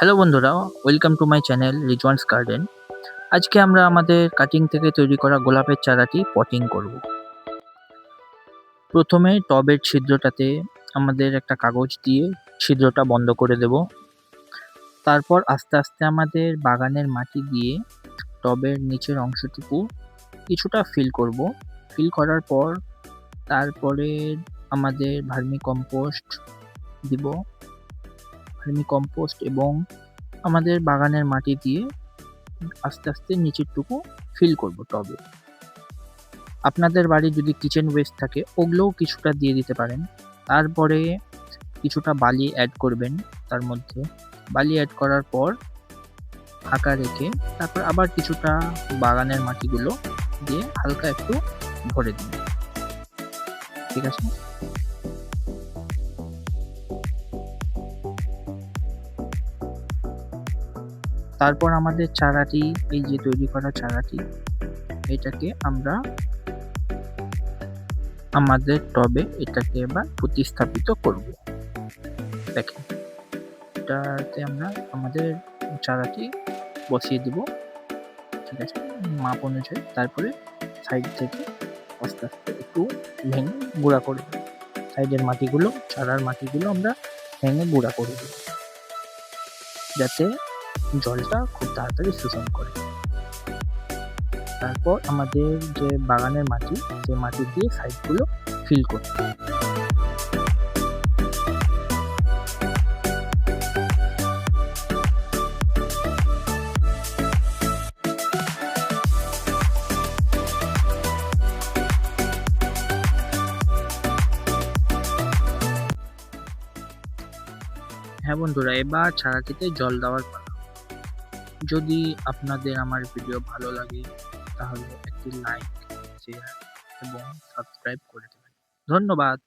Hello বন্ধুরা, welcome to my channel Rizwan's garden. আজকে আমরা আমাদের কাটিং থেকে তৈরি করা গোলাপের চারাটি পটিং করব। প্রথমে টবের ছিদ্রটাতে আমাদের একটা কাগজ দিয়ে ছিদ্রটা বন্ধ করে দেব। তারপর আস্তে আস্তে আমাদের বাগানের মাটি দিয়ে টবের নিচের অংশটুকু কিছুটা ফিল করব। ফিল করার পর তারপরে আমাদের ভার্মি কম্পোস্ট দিব। ভার্মি কম্পোস্ট এবং আমাদের বাগানের মাটি দিয়ে আস্তে আস্তে নিচেরটুকু ফিল করব টবে। আপনাদের বাড়ির যদি কিচেন ওয়েস্ট থাকে ওগুলোও কিছুটা দিয়ে দিতে পারেন। তারপরে কিছুটা বালি অ্যাড করবেন তার মধ্যে। বালি অ্যাড করার পর ফাঁকা রেখে তারপর আবার কিছুটা বাগানের মাটিগুলো দিয়ে হালকা একটু ভরে দিন। ঠিক আছে? তারপর আমাদের চারাটি, এই যে তৈরি করা চারাটি, এটাকে আমরা আমাদের টবে এটাকে এবার প্রতিস্থাপিত করব। দেখেন, এটাতে আমরা আমাদের চারাটি বসিয়ে দিব। ঠিক আছে? মাপ অনুযায়ী। তারপরে সাইড থেকে আস্তে আস্তে একটু ভেঙে গুঁড়া করে দেব। সাইডের মাটিগুলো, চারার মাটিগুলো আমরা ভেঙে গুঁড়া করে দেব, যাতে জলটা খুব তাড়াতাড়ি শোষণ করে। তারপর আমাদের যে বাগানের মাটি, সেই মাটি দিয়ে সাইডগুলো ফিল করতে হবে। হ্যাঁ বন্ধুরা, এবার চারাটিতে জল দেওয়ার পালা। যদি আপনাদের আমার ভিডিও ভালো লাগে তাহলে একটি লাইক, শেয়ার এবং সাবস্ক্রাইব করে দেবেন। ধন্যবাদ।